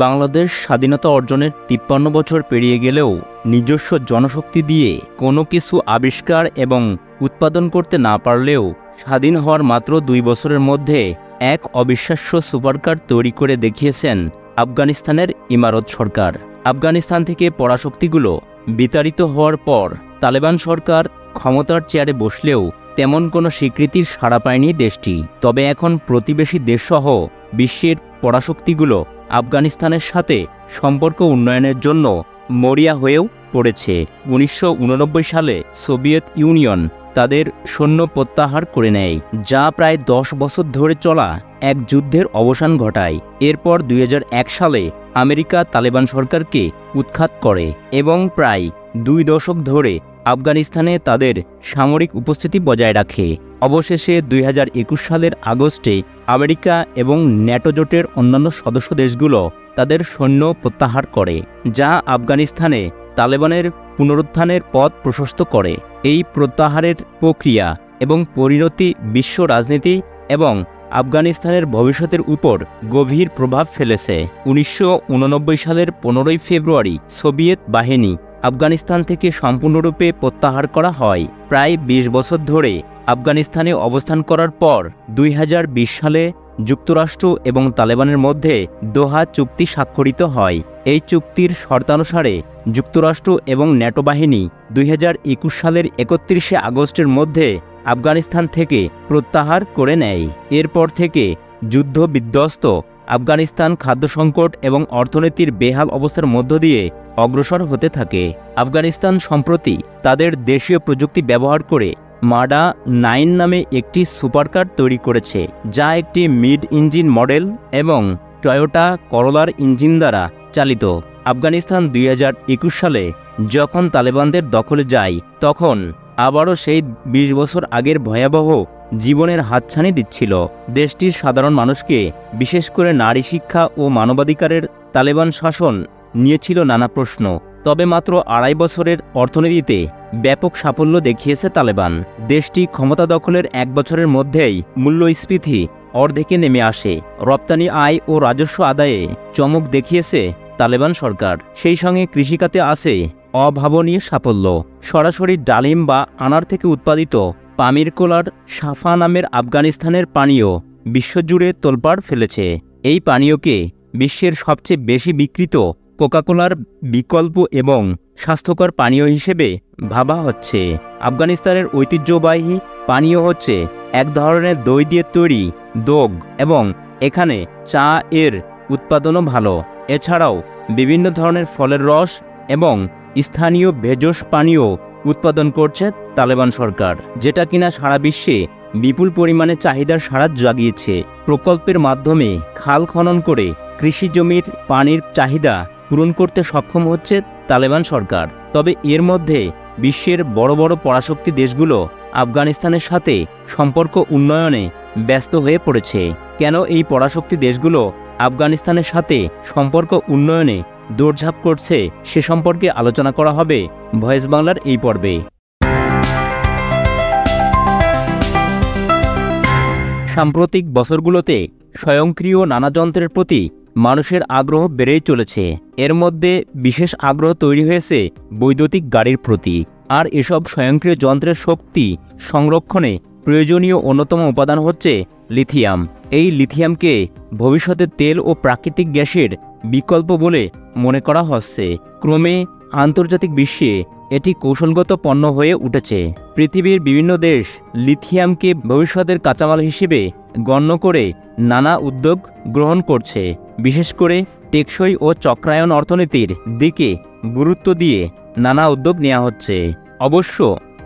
বাংলাদেশ স্বাধীনতা অর্জনের ৫৩ বছর পেরিয়ে গেলেও নিজস্ব জনশক্তি দিয়ে কোনো কিছু আবিষ্কার এবং উৎপাদন করতে না পারলেও স্বাধীন হওয়ার মাত্র ২ বছরের মধ্যে এক অবিশ্বাস্য সুপারকার তৈরি করে দেখিয়েছেন আফগানিস্তানের ইমারত সরকার। আফগানিস্তান থেকে পরাশক্তিগুলো বিতাড়িত হওয়ার পর তালেবান সরকার ক্ষমতার চেয়ারে বসলেও তেমন কোনো স্বীকৃতির সাড়া পায়নি দেশটি। তবে এখন প্রতিবেশী দেশসহ বিশ্বের পরাশক্তিগুলো আফগানিস্তানের সাথে সম্পর্ক উন্নয়নের জন্য মরিয়া হয়েও পড়েছে। ১৯৮৯ সালে সোভিয়েত ইউনিয়ন তাদের সৈন্য প্রত্যাহার করে নেয়, যা প্রায় ১০ বছর ধরে চলা এক যুদ্ধের অবসান ঘটায়। এরপর ২০০১ সালে আমেরিকা তালেবান সরকারকে উৎখাত করে এবং প্রায় ২ দশক ধরে আফগানিস্তানে তাদের সামরিক উপস্থিতি বজায় রাখে। অবশেষে ২০২১ সালের আগস্টে আমেরিকা এবং ন্যাটো জোটের অন্যান্য সদস্য দেশগুলো তাদের সৈন্য প্রত্যাহার করে, যা আফগানিস্তানে তালেবানের পুনরুত্থানের পথ প্রশস্ত করে। এই প্রত্যাহারের প্রক্রিয়া এবং পরিণতি বিশ্ব রাজনীতি এবং আফগানিস্তানের ভবিষ্যতের উপর গভীর প্রভাব ফেলেছে। ১৯৮৯ সালের ১৫ই ফেব্রুয়ারি সোভিয়েত বাহিনী আফগানিস্তান থেকে সম্পূর্ণরূপে প্রত্যাহার করা হয়। প্রায় ২০ বছর ধরে আফগানিস্তানে অবস্থান করার পর ২০২০ সালে যুক্তরাষ্ট্র এবং তালেবানের মধ্যে দোহা চুক্তি স্বাক্ষরিত হয়। এই চুক্তির শর্তানুসারে যুক্তরাষ্ট্র এবং ন্যাটো বাহিনী ২০২১ সালের ৩১শে আগস্টের মধ্যে আফগানিস্তান থেকে প্রত্যাহার করে নেয়। এরপর থেকে যুদ্ধ বিধ্বস্ত আফগানিস্তান খাদ্য সংকট এবং অর্থনীতির বেহাল অবস্থার মধ্য দিয়ে অগ্রসর হতে থাকে। আফগানিস্তান সম্প্রতি তাদের দেশীয় প্রযুক্তি ব্যবহার করে মাডা 9 নামে একটি সুপারকার তৈরি করেছে, যা একটি মিড ইঞ্জিন মডেল এবং টয়োটা করোলার ইঞ্জিন দ্বারা চালিত। আফগানিস্তান ২০২১ সালে যখন তালেবানদের দখলে যায়, তখন আবারও সেই ২০ বছর আগের ভয়াবহ জীবনের হাতছানি দিচ্ছিল। দেশটির সাধারণ মানুষকে, বিশেষ করে নারী শিক্ষা ও মানবাধিকারের তালেবান শাসন নিয়েছিল নানা প্রশ্ন। তবে মাত্র ২.৫ বছরের অর্থনীতিতে ব্যাপক সাফল্য দেখিয়েছে তালেবান। দেশটি ক্ষমতা দখলের ১ বছরের মধ্যেই মূল্যস্ফীতি অর্ধেকে নেমে আসে। রপ্তানি আয় ও রাজস্ব আদায়ে চমক দেখিয়েছে তালেবান সরকার। সেই সঙ্গে কৃষিখাতে আছে অভাবনীয় সাফল্য। সরাসরি ডালিম বা আনার থেকে উৎপাদিত পামির কোলার সাফা নামের আফগানিস্তানের পানীয় বিশ্বজুড়ে তোলপাড় ফেলেছে। এই পানীয়কে বিশ্বের সবচেয়ে বেশি বিক্রিত কোকাকোলার বিকল্প এবং স্বাস্থ্যকর পানীয় হিসেবে ভাবা হচ্ছে। আফগানিস্তানের ঐতিহ্যবাহী পানীয় হচ্ছে এক ধরনের দই দিয়ে তৈরি দোগ, এবং এখানে চা এর উৎপাদনও ভালো। এছাড়াও বিভিন্ন ধরনের ফলের রস এবং স্থানীয় ভেষজ পানীয় উৎপাদন করছে তালেবান সরকার, যেটা কিনা সারা বিশ্বে বিপুল পরিমাণে চাহিদার সাড়া জাগিয়েছে। প্রকল্পের মাধ্যমে খাল খনন করে কৃষি জমির পানির চাহিদা পূরণ করতে সক্ষম হচ্ছে তালেবান সরকার। তবে এর মধ্যে বিশ্বের বড় বড় পরাশক্তি দেশগুলো আফগানিস্তানের সাথে সম্পর্ক উন্নয়নে ব্যস্ত হয়ে পড়েছে। কেন এই পরাশক্তি দেশগুলো আফগানিস্তানের সাথে সম্পর্ক উন্নয়নে দৌড়ঝাঁপ করছে, সে সম্পর্কে আলোচনা করা হবে ভয়েস বাংলার এই পর্বে। সাম্প্রতিক বছরগুলোতে স্বয়ংক্রিয় নানা যন্ত্রের প্রতি মানুষের আগ্রহ বেড়েই চলেছে। এর মধ্যে বিশেষ আগ্রহ তৈরি হয়েছে বৈদ্যুতিক গাড়ির প্রতি। আর এসব স্বয়ংক্রিয় যন্ত্রের শক্তি সংরক্ষণে প্রয়োজনীয় অন্যতম উপাদান হচ্ছে লিথিয়াম। এই লিথিয়ামকে ভবিষ্যতে তেল ও প্রাকৃতিক গ্যাসের বিকল্প বলে মনে করা হচ্ছে। ক্রমে আন্তর্জাতিক বিশ্বে এটি কৌশলগত পণ্য হয়ে উঠেছে। পৃথিবীর বিভিন্ন দেশ লিথিয়ামকে ভবিষ্যতের কাঁচামাল হিসেবে গণ্য করে নানা উদ্যোগ গ্রহণ করছে। বিশেষ করে টেকসই ও চক্রায়ন অর্থনীতির দিকে গুরুত্ব দিয়ে নানা উদ্যোগ নেওয়া হচ্ছে। অবশ্য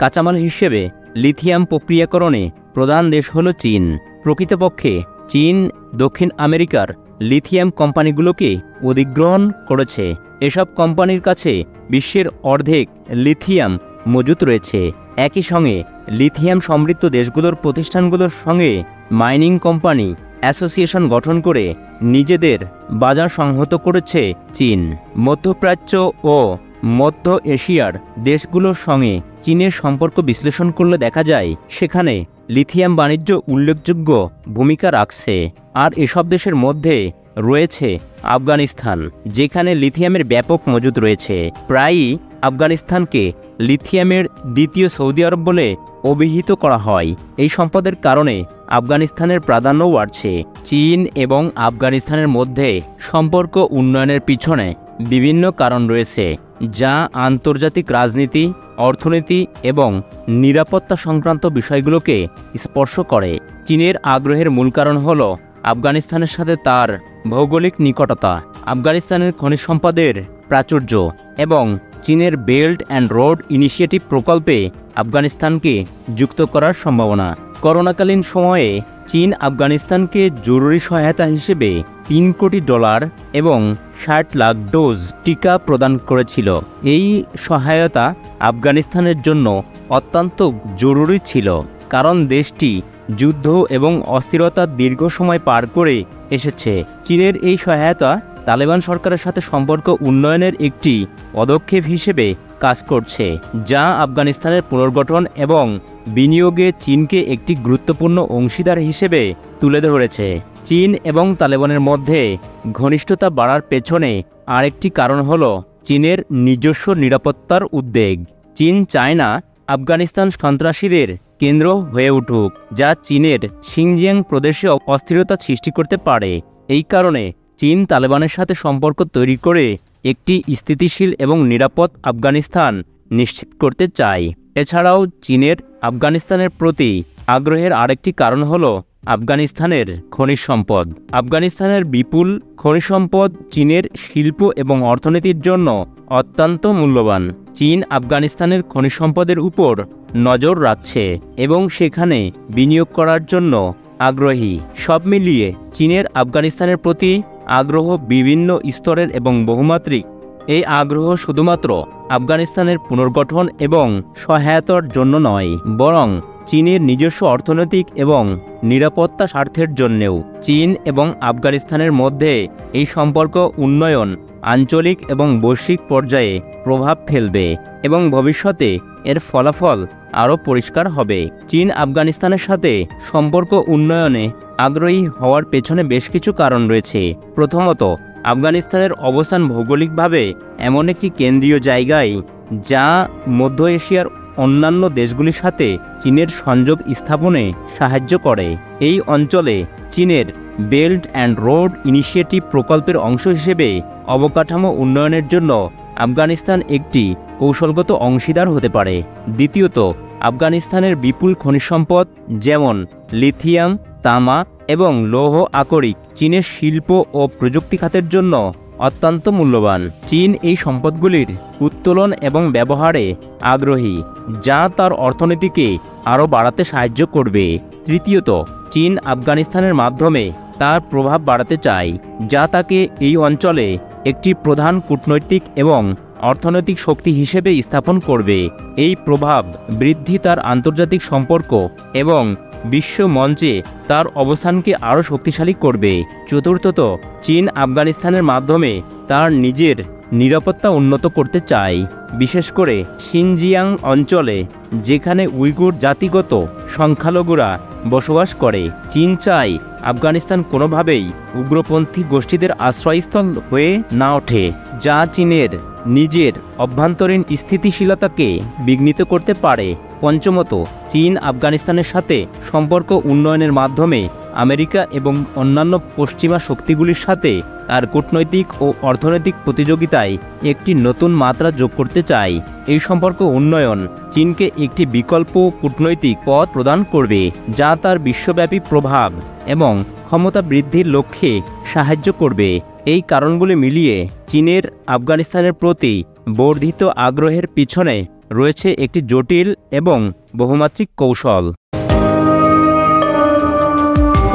কাঁচামাল হিসেবে লিথিয়াম প্রক্রিয়াকরণে প্রধান দেশ হল চীন। প্রকৃতপক্ষে চীন দক্ষিণ আমেরিকার লিথিয়াম কোম্পানিগুলোকে অধিগ্রহণ করেছে। এসব কোম্পানির কাছে বিশ্বের অর্ধেক লিথিয়াম মজুত রয়েছে। একই সঙ্গে লিথিয়াম সমৃদ্ধ দেশগুলোর প্রতিষ্ঠানগুলোর সঙ্গে মাইনিং কোম্পানি অ্যাসোসিয়েশন গঠন করে নিজেদের বাজার সংহত করেছে চীন। মধ্যপ্রাচ্য ও মধ্য এশিয়ার দেশগুলোর সঙ্গে চীনের সম্পর্ক বিশ্লেষণ করলে দেখা যায় সেখানে লিথিয়াম বাণিজ্য উল্লেখযোগ্য ভূমিকা রাখছে। আর এসব দেশের মধ্যে রয়েছে আফগানিস্তান, যেখানে লিথিয়ামের ব্যাপক মজুদ রয়েছে। প্রায়ই আফগানিস্তানকে লিথিয়ামের দ্বিতীয় সৌদি আরব বলে অভিহিত করা হয়। এই সম্পদের কারণে আফগানিস্তানের প্রাধান্যও বাড়ছে। চীন এবং আফগানিস্তানের মধ্যে সম্পর্ক উন্নয়নের পিছনে বিভিন্ন কারণ রয়েছে, যা আন্তর্জাতিক রাজনীতি, অর্থনীতি এবং নিরাপত্তা সংক্রান্ত বিষয়গুলোকে স্পর্শ করে। চীনের আগ্রহের মূল কারণ হল আফগানিস্তানের সাথে তার ভৌগোলিক নিকটতা, আফগানিস্তানের খনিজ সম্পদের প্রাচুর্য এবং চীনের বেল্ট অ্যান্ড রোড ইনিশিয়েটিভ প্রকল্পে আফগানিস্তানকে যুক্ত করার সম্ভাবনা। করোনাকালীন সময়ে চীন আফগানিস্তানকে জরুরি সহায়তা হিসেবে $3 কোটি এবং 60 লাখ ডোজ টিকা প্রদান করেছিল। এই সহায়তা আফগানিস্তানের জন্য অত্যন্ত জরুরি ছিল, কারণ দেশটি যুদ্ধ এবং অস্থিরতার দীর্ঘ সময় পার করে এসেছে। চীনের এই সহায়তা তালেবান সরকারের সাথে সম্পর্ক উন্নয়নের একটি পদক্ষেপ হিসেবে কাজ করছে, যা আফগানিস্তানের পুনর্গঠন এবং বিনিয়োগে চীনকে একটি গুরুত্বপূর্ণ অংশীদার হিসেবে তুলে ধরেছে। চীন এবং তালেবানের মধ্যে ঘনিষ্ঠতা বাড়ার পেছনে আরেকটি কারণ হল চীনের নিজস্ব নিরাপত্তার উদ্বেগ। চীন চায় না আফগানিস্তান সন্ত্রাসীদের কেন্দ্র হয়ে উঠুক, যা চীনের সিনজিয়াং প্রদেশে অস্থিরতা সৃষ্টি করতে পারে। এই কারণে চীন তালেবানের সাথে সম্পর্ক তৈরি করে একটি স্থিতিশীল এবং নিরাপদ আফগানিস্তান নিশ্চিত করতে চায়। এছাড়াও চীনের আফগানিস্তানের প্রতি আগ্রহের আরেকটি কারণ হল আফগানিস্তানের খনিজ সম্পদ। আফগানিস্তানের বিপুল খনিজ সম্পদ চীনের শিল্প এবং অর্থনীতির জন্য অত্যন্ত মূল্যবান। চীন আফগানিস্তানের খনিজ সম্পদের উপর নজর রাখছে এবং সেখানে বিনিয়োগ করার জন্য আগ্রহী। সব মিলিয়ে চীনের আফগানিস্তানের প্রতি আগ্রহ বিভিন্ন স্তরের এবং বহুমাত্রিক। এই আগ্রহ শুধুমাত্র আফগানিস্তানের পুনর্গঠন এবং সহায়তার জন্য নয়, বরং চীনের নিজস্ব অর্থনৈতিক এবং নিরাপত্তা স্বার্থের জন্যও। চীন এবং আফগানিস্তানের মধ্যে এই সম্পর্ক উন্নয়ন আঞ্চলিক এবং বৈশ্বিক পর্যায়ে প্রভাব ফেলবে এবং ভবিষ্যতে এর ফলাফল আরও পরিষ্কার হবে। চীন আফগানিস্তানের সাথে সম্পর্ক উন্নয়নে আগ্রহী হওয়ার পেছনে বেশ কিছু কারণ রয়েছে। প্রথমত, আফগানিস্তানের অবস্থান ভৌগোলিকভাবে এমন একটি কেন্দ্রীয় জায়গায়, যা মধ্য এশিয়ার অন্যান্য দেশগুলির সাথে চীনের সংযোগ স্থাপনে সাহায্য করে। এই অঞ্চলে চীনের বেল্ট অ্যান্ড রোড ইনিশিয়েটিভ প্রকল্পের অংশ হিসেবে অবকাঠামো উন্নয়নের জন্য আফগানিস্তান একটি কৌশলগত অংশীদার হতে পারে। দ্বিতীয়ত, আফগানিস্তানের বিপুল খনিজ সম্পদ যেমন লিথিয়াম, তামা এবং লৌহ আকরিক চীনের শিল্প ও প্রযুক্তি খাতের জন্য অত্যন্ত মূল্যবান। চীন এই সম্পদগুলির উত্তোলন এবং ব্যবহারে আগ্রহী, যা তার অর্থনীতিকে আরও বাড়াতে সাহায্য করবে। তৃতীয়ত, চীন আফগানিস্তানের মাধ্যমে তার প্রভাব বাড়াতে চায়, যা তাকে এই অঞ্চলে একটি প্রধান কূটনৈতিক এবং অর্থনৈতিক শক্তি হিসেবে স্থাপন করবে। এই প্রভাব বৃদ্ধি তার আন্তর্জাতিক সম্পর্ক এবং বিশ্ব মঞ্চে তার অবস্থানকে আরও শক্তিশালী করবে। চতুর্থত, চীন আফগানিস্তানের মাধ্যমে তার নিজের নিরাপত্তা উন্নত করতে চায়, বিশেষ করে সিনজিয়াং অঞ্চলে, যেখানে উইগুর জাতিগত সংখ্যালঘুরা বসবাস করে। চীন চায় আফগানিস্তান কোনোভাবেই উগ্রপন্থী গোষ্ঠীদের আশ্রয়স্থল হয়ে না ওঠে, যা চীনের নিজের অভ্যন্তরীণ স্থিতিশীলতাকে বিঘ্নিত করতে পারে। পঞ্চমত, চীন আফগানিস্তানের সাথে সম্পর্ক উন্নয়নের মাধ্যমে আমেরিকা এবং অন্যান্য পশ্চিমা শক্তিগুলির সাথে তার কূটনৈতিক ও অর্থনৈতিক প্রতিযোগিতায় একটি নতুন মাত্রা যোগ করতে চায়। এই সম্পর্ক উন্নয়ন চীনকে একটি বিকল্প কূটনৈতিক পথ প্রদান করবে, যা তার বিশ্বব্যাপী প্রভাব এবং ক্ষমতা বৃদ্ধির লক্ষ্যে সাহায্য করবে। এই কারণগুলি মিলিয়ে চীনের আফগানিস্তানের প্রতি বর্ধিত আগ্রহের পিছনে রয়েছে একটি জটিল এবং বহুমাত্রিক কৌশল।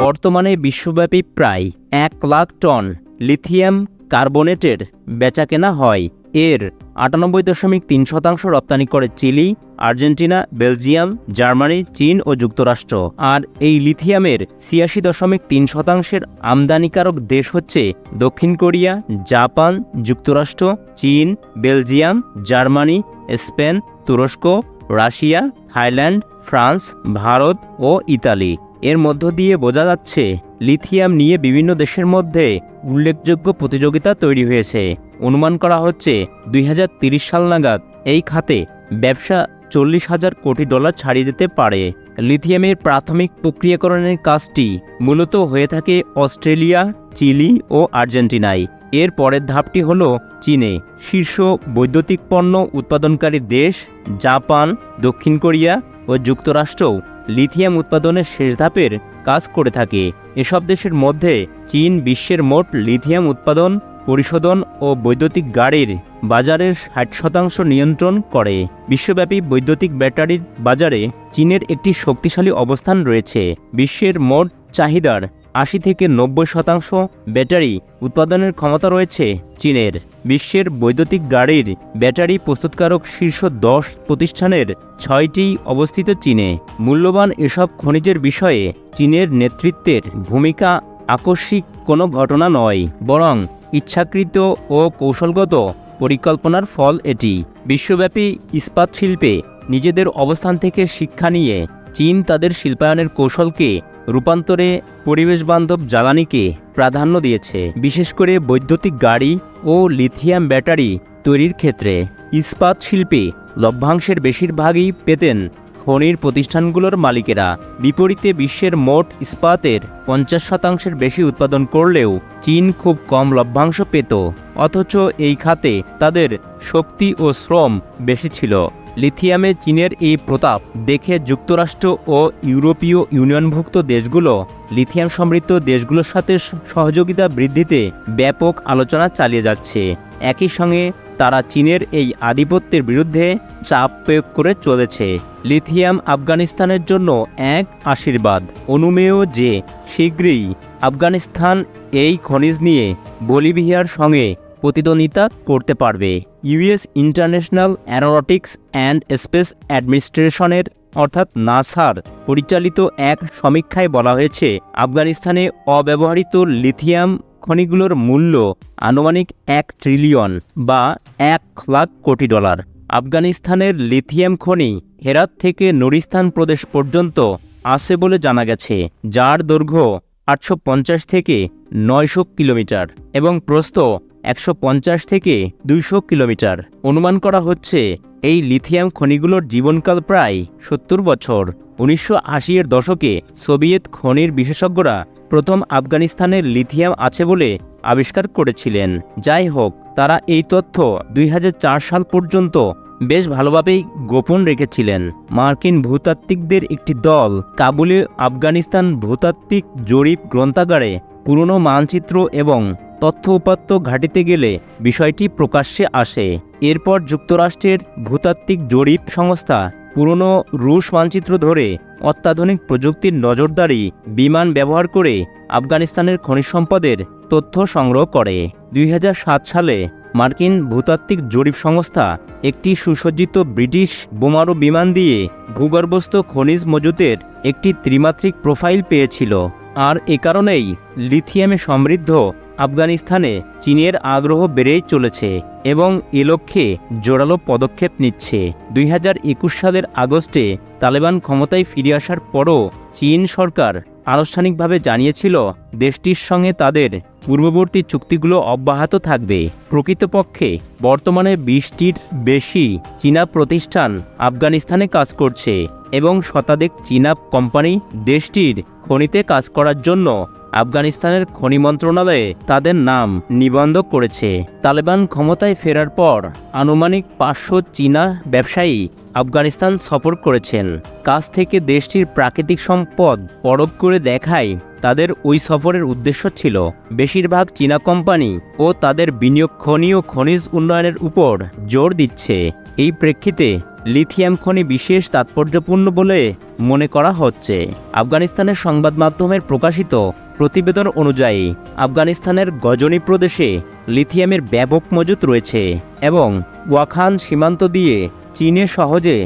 বর্তমানে বিশ্বব্যাপী প্রায় 1 লাখ টন লিথিয়াম কার্বনেটের বেচাকেনা হয়। এর 98.3% রপ্তানি করে চিলি, আর্জেন্টিনা, বেলজিয়াম, জার্মানি, চীন ও যুক্তরাষ্ট্র। আর এই লিথিয়ামের 86.3% আমদানিকারক দেশ হচ্ছে দক্ষিণ কোরিয়া, জাপান, যুক্তরাষ্ট্র, চীন, বেলজিয়াম, জার্মানি, স্পেন, তুরস্ক, রাশিয়া, থাইল্যান্ড, ফ্রান্স, ভারত ও ইতালি। এর মধ্য দিয়ে বোঝা যাচ্ছে লিথিয়াম নিয়ে বিভিন্ন দেশের মধ্যে উল্লেখযোগ্য প্রতিযোগিতা তৈরি হয়েছে। অনুমান করা হচ্ছে 2030 সাল নাগাদ এই খাতে ব্যবসা $40,000 কোটি ছাড়িয়ে যেতে পারে। লিথিয়ামের প্রাথমিক প্রক্রিয়াকরণের কাজটি মূলত হয়ে থাকে অস্ট্রেলিয়া, চিলি ও আর্জেন্টিনায়। এর পরের ধাপটি হল চীনে। শীর্ষ বৈদ্যুতিক পণ্য উৎপাদনকারী দেশ জাপান, দক্ষিণ কোরিয়া ও যুক্তরাষ্ট্রও লিথিয়াম উৎপাদনের শেষ ধাপের কাজ করে থাকে। এসব দেশের মধ্যে চীন বিশ্বের মোট লিথিয়াম উৎপাদন, পরিশোধন ও বৈদ্যুতিক গাড়ির বাজারের 60% নিয়ন্ত্রণ করে। বিশ্বব্যাপী বৈদ্যুতিক ব্যাটারির বাজারে চীনের একটি শক্তিশালী অবস্থান রয়েছে। বিশ্বের মোট চাহিদার 80 থেকে 90% ব্যাটারি উৎপাদনের ক্ষমতা রয়েছে চীনের। বিশ্বের বৈদ্যুতিক গাড়ির ব্যাটারি প্রস্তুতকারক শীর্ষ 10 প্রতিষ্ঠানের 6টি অবস্থিত চীনে। মূল্যবান এসব খনিজের বিষয়ে চীনের নেতৃত্বের ভূমিকা আকস্মিক কোনো ঘটনা নয়, বরং ইচ্ছাকৃত ও কৌশলগত পরিকল্পনার ফল এটি। বিশ্বব্যাপী ইস্পাত শিল্পে নিজেদের অবস্থান থেকে শিক্ষা নিয়ে চীন তাদের শিল্পায়নের কৌশলকে রূপান্তরে পরিবেশবান্ধব জ্বালানিকে প্রাধান্য দিয়েছে, বিশেষ করে বৈদ্যুতিক গাড়ি ও লিথিয়াম ব্যাটারি তৈরির ক্ষেত্রে। ইস্পাত শিল্পে লভ্যাংশের বেশিরভাগই পেতেন খনির প্রতিষ্ঠানগুলোর মালিকেরা। বিপরীতে বিশ্বের মোট ইস্পাতের 50% বেশি উৎপাদন করলেও চীন খুব কম লভ্যাংশ পেত, অথচ এই খাতে তাদের শক্তি ও শ্রম বেশি ছিল। লিথিয়ামে চীনের এই প্রতাপ দেখে যুক্তরাষ্ট্র ও ইউরোপীয় ইউনিয়নভুক্ত দেশগুলো লিথিয়াম সমৃদ্ধ দেশগুলোর সাথে সহযোগিতা বৃদ্ধিতে ব্যাপক আলোচনা চালিয়ে যাচ্ছে। একই সঙ্গে তারা চীনের এই আধিপত্যের বিরুদ্ধে চাপ প্রয়োগ করে চলেছে। লিথিয়াম আফগানিস্তানের জন্য এক আশীর্বাদ। অনুমেয় যে শীঘ্রই আফগানিস্তান এই খনিজ নিয়ে বলিভিয়ার সঙ্গে প্রতিদ্বন্দ্বিতা করতে পারবে। US international aeronautics and space অ্যাডমিনিস্ট্রেশনের অর্থাৎ নাসার পরিচালিত এক সমীক্ষায় বলা হয়েছে, আফগানিস্তানে অব্যবহৃত লিথিয়াম খনিগুলোর মূল্য আনুমানিক $1 ট্রিলিয়ন বা $1,00,000 কোটি। আফগানিস্তানের লিথিয়াম খনি হেরাত থেকে নুরিস্তান প্রদেশ পর্যন্ত আছে বলে জানা গেছে, যার দৈর্ঘ্য 850 থেকে 900 কিলোমিটার এবং প্রস্থ 150 থেকে 200 কিলোমিটার। অনুমান করা হচ্ছে এই লিথিয়াম খনিগুলোর জীবনকাল প্রায় 70 বছর। 1980-এর দশকে সোভিয়েত খনির বিশেষজ্ঞরা প্রথম আফগানিস্তানের লিথিয়াম আছে বলে আবিষ্কার করেছিলেন। যাই হোক, তারা এই তথ্য 2004 সাল পর্যন্ত বেশ ভালোভাবেই গোপন রেখেছিলেন। মার্কিন ভূতাত্ত্বিকদের একটি দল কাবুলে আফগানিস্তান ভূতাত্ত্বিক জরিপ গ্রন্থাগারে পুরনো মানচিত্র এবং তথ্য উপাত্ত ঘাঁটিতে গেলে বিষয়টি প্রকাশ্যে আসে। এরপর যুক্তরাষ্ট্রের ভূতাত্ত্বিক জরিপ সংস্থা পুরনো রুশ মানচিত্র ধরে অত্যাধুনিক প্রযুক্তির নজরদারি বিমান ব্যবহার করে আফগানিস্তানের খনিজ সম্পদের তথ্য সংগ্রহ করে। 2007 সালে মার্কিন ভূতাত্ত্বিক জরিপ সংস্থা একটি সুসজ্জিত ব্রিটিশ বোমারু বিমান দিয়ে ভূগর্ভস্থ খনিজ মজুতের একটি ত্রিমাত্রিক প্রোফাইল পেয়েছিল। আর এ কারণেই লিথিয়ামে সমৃদ্ধ আফগানিস্তানে চীনের আগ্রহ বেড়েই চলেছে এবং এ লক্ষ্যে জোরালো পদক্ষেপ নিচ্ছে। 2021 সালের আগস্টে তালেবান ক্ষমতায় ফিরে আসার পরও চীন সরকার আনুষ্ঠানিকভাবে জানিয়েছিল দেশটির সঙ্গে তাদের পূর্ববর্তী চুক্তিগুলো অব্যাহত থাকবে। প্রকৃতপক্ষে বর্তমানে 20টির বেশি চীনা প্রতিষ্ঠান আফগানিস্তানে কাজ করছে এবং শতাধিক চীনা কোম্পানি দেশটির খনিতে কাজ করার জন্য আফগানিস্তানের খনি মন্ত্রণালয়ে তাদের নাম নিবন্ধ করেছে। তালেবান ক্ষমতায় ফেরার পর আনুমানিক 500 চীনা ব্যবসায়ী আফগানিস্তান সফর করেছেন। কাছ থেকে দেশটির প্রাকৃতিক সম্পদ পরখ করে দেখায় তাদের ওই সফরের উদ্দেশ্য ছিল বেশিরভাগ চীনা কোম্পানি ও তাদের বিনিয়োগ খনি ও খনিজ উন্নয়নের উপর জোর দিচ্ছে। এই প্রেক্ষিতে লিথিয়াম খনি বিশেষ তাৎপর্যপূর্ণ বলে মনে করা হচ্ছে। আফগানিস্তানের সংবাদ মাধ্যমের প্রকাশিত প্রতিবেদন অনুযায়ী আফগানিস্তানের গজনি প্রদেশে লিথিয়ামের ব্যাপক মজুত রয়েছে এবং ওয়াখান সীমান্ত দিয়ে চীনে সহজে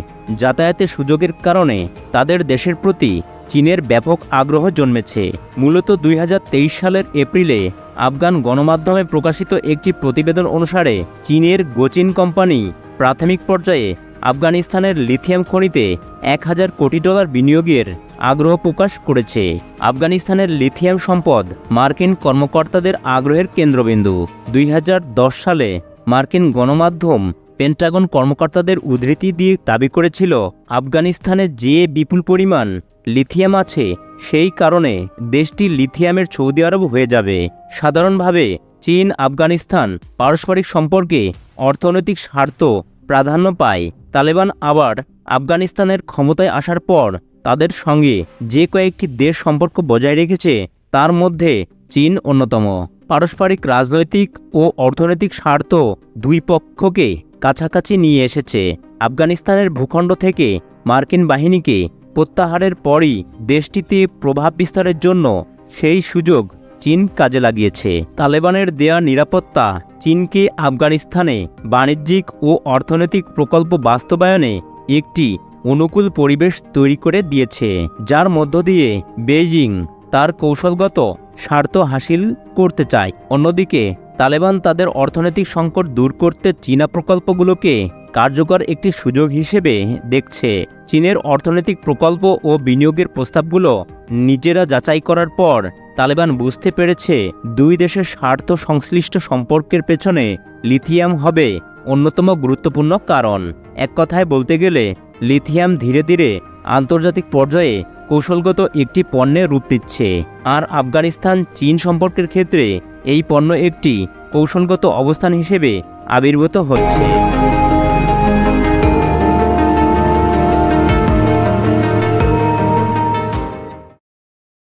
যাতায়াতের সুযোগের কারণে তাদের দেশের প্রতি চীনের ব্যাপক আগ্রহ জন্মেছে। মূলত 2023 সালের এপ্রিলে আফগান গণমাধ্যমে প্রকাশিত একটি প্রতিবেদন অনুসারে চীনের গোচিন কোম্পানি প্রাথমিক পর্যায়ে আফগানিস্তানের লিথিয়াম খনিতে $1,000 কোটি বিনিয়োগের আগ্রহ প্রকাশ করেছে। আফগানিস্তানের লিথিয়াম সম্পদ মার্কিন কর্মকর্তাদের আগ্রহের কেন্দ্রবিন্দু। 2010 সালে মার্কিন গণমাধ্যম পেন্টাগন কর্মকর্তাদের উদ্ধৃতি দিয়ে দাবি করেছিল, আফগানিস্তানে যে বিপুল পরিমাণ লিথিয়াম আছে সেই কারণে দেশটি লিথিয়ামের সৌদি আরব হয়ে যাবে। সাধারণভাবে চীন আফগানিস্তান পারস্পরিক সম্পর্কে অর্থনৈতিক স্বার্থ প্রাধান্য পায়। তালেবান আবার আফগানিস্তানের ক্ষমতায় আসার পর তাদের সঙ্গে যে কয়েকটি দেশ সম্পর্ক বজায় রেখেছে তার মধ্যে চীন অন্যতম। পারস্পরিক রাজনৈতিক ও অর্থনৈতিক স্বার্থ দুই পক্ষকে কাছাকাছি নিয়ে এসেছে। আফগানিস্তানের ভূখণ্ড থেকে মার্কিন বাহিনীকে প্রত্যাহারের পরই দেশটিতে প্রভাব বিস্তারের জন্য সেই সুযোগ চীন কাজে লাগিয়েছে। তালেবানের দেয়া নিরাপত্তা চীনকে আফগানিস্তানে বাণিজ্যিক ও অর্থনৈতিক প্রকল্প বাস্তবায়নে একটি অনুকূল পরিবেশ তৈরি করে দিয়েছে, যার মধ্য দিয়ে বেইজিং তার কৌশলগত স্বার্থ হাসিল করতে চায়। অন্যদিকে তালেবান তাদের অর্থনৈতিক সংকট দূর করতে চীনা প্রকল্পগুলোকে কার্যকর একটি সুযোগ হিসেবে দেখছে। চীনের অর্থনৈতিক প্রকল্প ও বিনিয়োগের প্রস্তাবগুলো নিজেরা যাচাই করার পর তালেবান বুঝতে পেরেছে দুই দেশের স্বার্থ সংশ্লিষ্ট সম্পর্কের পেছনে লিথিয়াম হবে অন্যতম গুরুত্বপূর্ণ কারণ। এক কথায় বলতে গেলে লিথিয়াম ধীরে ধীরে আন্তর্জাতিক পর্যায়ে কৌশলগত একটি পণ্যের রূপ নিচ্ছে, আর আফগানিস্তান চীন সম্পর্কের ক্ষেত্রে এই পণ্য একটি কৌশলগত অবস্থান হিসেবে আবির্ভূত হচ্ছে।